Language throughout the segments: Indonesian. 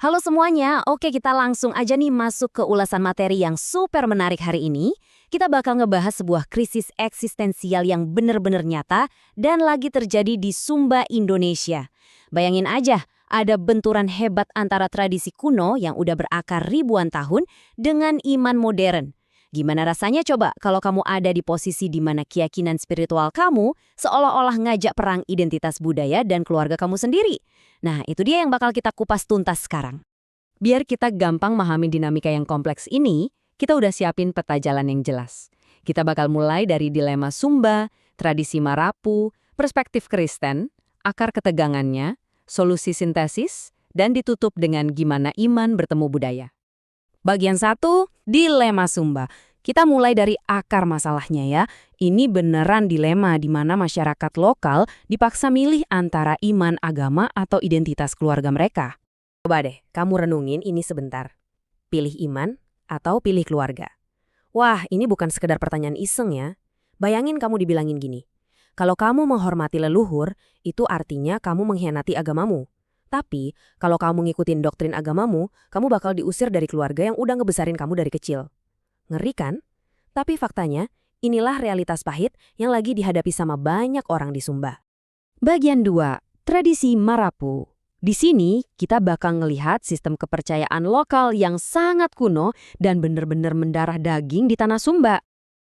Halo semuanya, oke kita langsung aja nih masuk ke ulasan materi yang super menarik hari ini. Kita bakal ngebahas sebuah krisis eksistensial yang bener-bener nyata dan lagi terjadi di Sumba, Indonesia. Bayangin aja, ada benturan hebat antara tradisi kuno yang udah berakar ribuan tahun dengan iman modern. Gimana rasanya coba kalau kamu ada di posisi di mana keyakinan spiritual kamu seolah-olah ngajak perang identitas budaya dan keluarga kamu sendiri? Nah, itu dia yang bakal kita kupas tuntas sekarang. Biar kita gampang memahami dinamika yang kompleks ini, kita udah siapin peta jalan yang jelas. Kita bakal mulai dari dilema Sumba, tradisi Marapu, perspektif Kristen, akar ketegangannya, solusi sintesis, dan ditutup dengan gimana iman bertemu budaya. Bagian 1, dilema Sumba. Kita mulai dari akar masalahnya ya. Ini beneran dilema di mana masyarakat lokal dipaksa milih antara iman, agama, atau identitas keluarga mereka. Coba deh, kamu renungin ini sebentar. Pilih iman atau pilih keluarga? Wah, ini bukan sekedar pertanyaan iseng ya. Bayangin kamu dibilangin gini. Kalau kamu menghormati leluhur, itu artinya kamu mengkhianati agamamu. Tapi, kalau kamu ngikutin doktrin agamamu, kamu bakal diusir dari keluarga yang udah ngebesarin kamu dari kecil. Ngeri kan? Tapi faktanya, inilah realitas pahit yang lagi dihadapi sama banyak orang di Sumba. Bagian 2, tradisi Marapu. Di sini, kita bakal ngelihat sistem kepercayaan lokal yang sangat kuno dan bener-bener mendarah daging di tanah Sumba.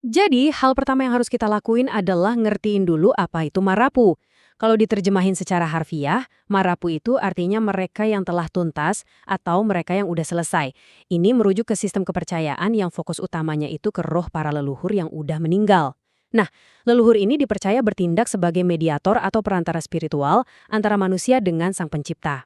Jadi, hal pertama yang harus kita lakuin adalah ngertiin dulu apa itu Marapu. Kalau diterjemahin secara harfiah, Marapu itu artinya mereka yang telah tuntas atau mereka yang udah selesai. Ini merujuk ke sistem kepercayaan yang fokus utamanya itu ke roh para leluhur yang udah meninggal. Nah, leluhur ini dipercaya bertindak sebagai mediator atau perantara spiritual antara manusia dengan Sang Pencipta.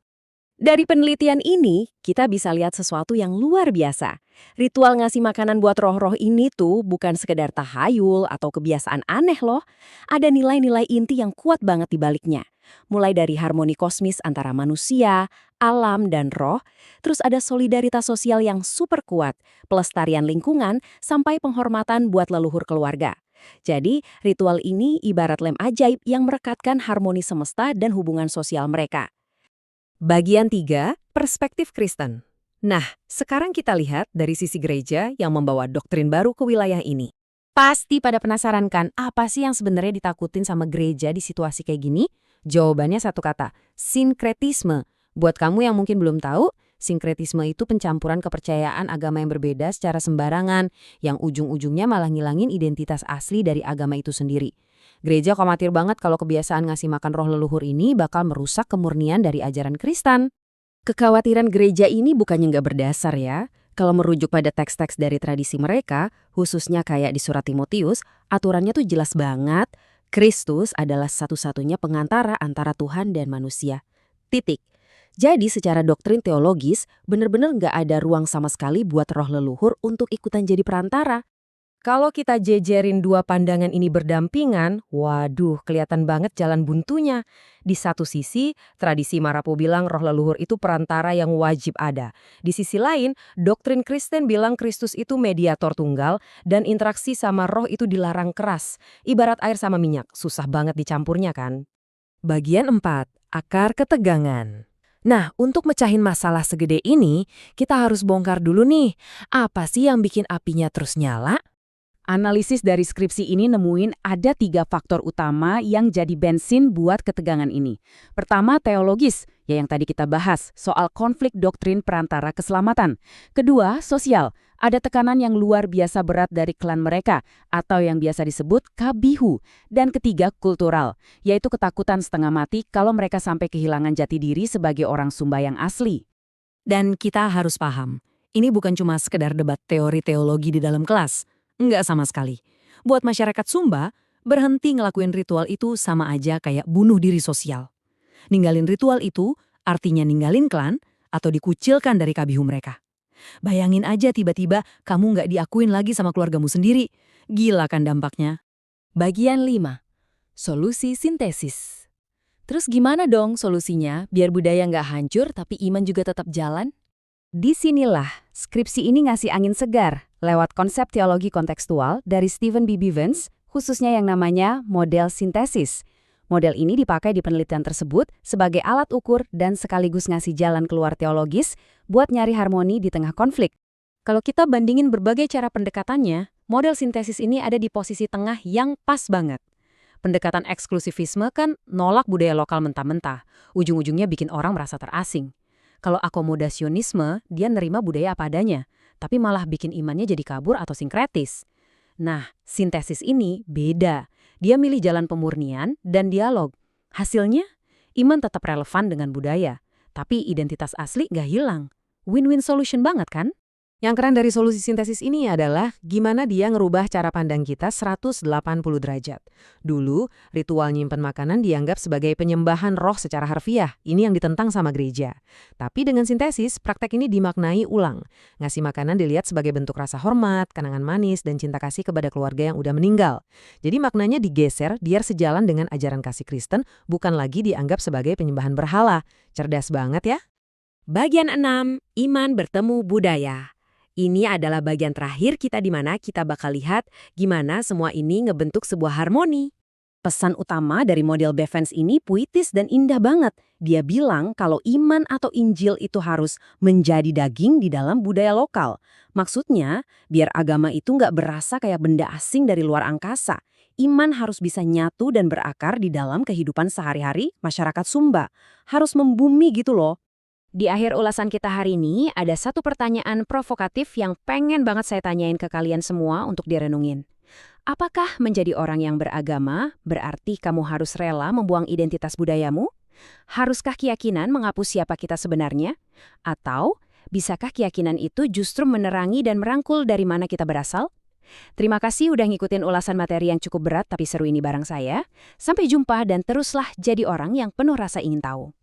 Dari penelitian ini, kita bisa lihat sesuatu yang luar biasa. Ritual ngasih makanan buat roh-roh ini tuh bukan sekedar tahayul atau kebiasaan aneh loh. Ada nilai-nilai inti yang kuat banget di baliknya. Mulai dari harmoni kosmis antara manusia, alam, dan roh, terus ada solidaritas sosial yang super kuat, pelestarian lingkungan, sampai penghormatan buat leluhur keluarga. Jadi, ritual ini ibarat lem ajaib yang merekatkan harmoni semesta dan hubungan sosial mereka. Bagian 3, perspektif Kristen. Nah, sekarang kita lihat dari sisi gereja yang membawa doktrin baru ke wilayah ini. Pasti pada penasaran kan, apa sih yang sebenarnya ditakutin sama gereja di situasi kayak gini? Jawabannya satu kata, sinkretisme. Buat kamu yang mungkin belum tahu, sinkretisme itu pencampuran kepercayaan agama yang berbeda secara sembarangan, yang ujung-ujungnya malah ngilangin identitas asli dari agama itu sendiri. Gereja khawatir banget kalau kebiasaan ngasih makan roh leluhur ini bakal merusak kemurnian dari ajaran Kristen. Kekhawatiran gereja ini bukannya nggak berdasar ya. Kalau merujuk pada teks-teks dari tradisi mereka, khususnya kayak di surat Timotius, aturannya tuh jelas banget. Kristus adalah satu-satunya pengantara antara Tuhan dan manusia. Titik. Jadi secara doktrin teologis, bener-bener nggak ada ruang sama sekali buat roh leluhur untuk ikutan jadi perantara. Kalau kita jejerin dua pandangan ini berdampingan, waduh, kelihatan banget jalan buntunya. Di satu sisi, tradisi Marapu bilang roh leluhur itu perantara yang wajib ada. Di sisi lain, doktrin Kristen bilang Kristus itu mediator tunggal dan interaksi sama roh itu dilarang keras. Ibarat air sama minyak, susah banget dicampurnya kan? Bagian 4, akar ketegangan. Nah, untuk mecahin masalah segede ini, kita harus bongkar dulu nih. Apa sih yang bikin apinya terus nyala? Analisis dari skripsi ini nemuin ada 3 faktor utama yang jadi bensin buat ketegangan ini. Pertama, teologis, ya yang tadi kita bahas, soal konflik doktrin perantara keselamatan. Kedua, sosial, ada tekanan yang luar biasa berat dari klan mereka, atau yang biasa disebut kabihu. Dan ketiga, kultural, yaitu ketakutan setengah mati kalau mereka sampai kehilangan jati diri sebagai orang Sumba yang asli. Dan kita harus paham, ini bukan cuma sekedar debat teori teologi di dalam kelas. Enggak sama sekali. Buat masyarakat Sumba, berhenti ngelakuin ritual itu sama aja kayak bunuh diri sosial. Ninggalin ritual itu artinya ninggalin klan atau dikucilkan dari kabihu mereka. Bayangin aja tiba-tiba kamu nggak diakuin lagi sama keluargamu sendiri. Gila kan dampaknya? Bagian 5. Solusi sintesis. Terus gimana dong solusinya biar budaya nggak hancur tapi iman juga tetap jalan? Disinilah skripsi ini ngasih angin segar lewat konsep teologi kontekstual dari Stephen B. Bivens, khususnya yang namanya model sintesis. Model ini dipakai di penelitian tersebut sebagai alat ukur dan sekaligus ngasih jalan keluar teologis buat nyari harmoni di tengah konflik. Kalau kita bandingin berbagai cara pendekatannya, model sintesis ini ada di posisi tengah yang pas banget. Pendekatan eksklusivisme kan nolak budaya lokal mentah-mentah, ujung-ujungnya bikin orang merasa terasing. Kalau akomodasionisme, dia nerima budaya apa adanya, tapi malah bikin imannya jadi kabur atau sinkretis. Nah, sintesis ini beda. Dia milih jalan pemurnian dan dialog. Hasilnya, iman tetap relevan dengan budaya, tapi identitas asli nggak hilang. Win-win solution banget kan? Yang keren dari solusi sintesis ini adalah gimana dia ngerubah cara pandang kita 180 derajat. Dulu, ritual nyimpen makanan dianggap sebagai penyembahan roh secara harfiah. Ini yang ditentang sama gereja. Tapi dengan sintesis, praktek ini dimaknai ulang. Ngasih makanan dilihat sebagai bentuk rasa hormat, kenangan manis, dan cinta kasih kepada keluarga yang udah meninggal. Jadi maknanya digeser biar sejalan dengan ajaran kasih Kristen, bukan lagi dianggap sebagai penyembahan berhala. Cerdas banget ya? Bagian 6, iman bertemu budaya. Ini adalah bagian terakhir kita di mana kita bakal lihat gimana semua ini ngebentuk sebuah harmoni. Pesan utama dari model Bevans ini puitis dan indah banget. Dia bilang kalau iman atau Injil itu harus menjadi daging di dalam budaya lokal. Maksudnya, biar agama itu nggak berasa kayak benda asing dari luar angkasa. Iman harus bisa nyatu dan berakar di dalam kehidupan sehari-hari masyarakat Sumba. Harus membumi gitu loh. Di akhir ulasan kita hari ini, ada satu pertanyaan provokatif yang pengen banget saya tanyain ke kalian semua untuk direnungin. Apakah menjadi orang yang beragama berarti kamu harus rela membuang identitas budayamu? Haruskah keyakinan menghapus siapa kita sebenarnya? Atau bisakah keyakinan itu justru menerangi dan merangkul dari mana kita berasal? Terima kasih udah ngikutin ulasan materi yang cukup berat tapi seru ini bareng saya. Sampai jumpa dan teruslah jadi orang yang penuh rasa ingin tahu.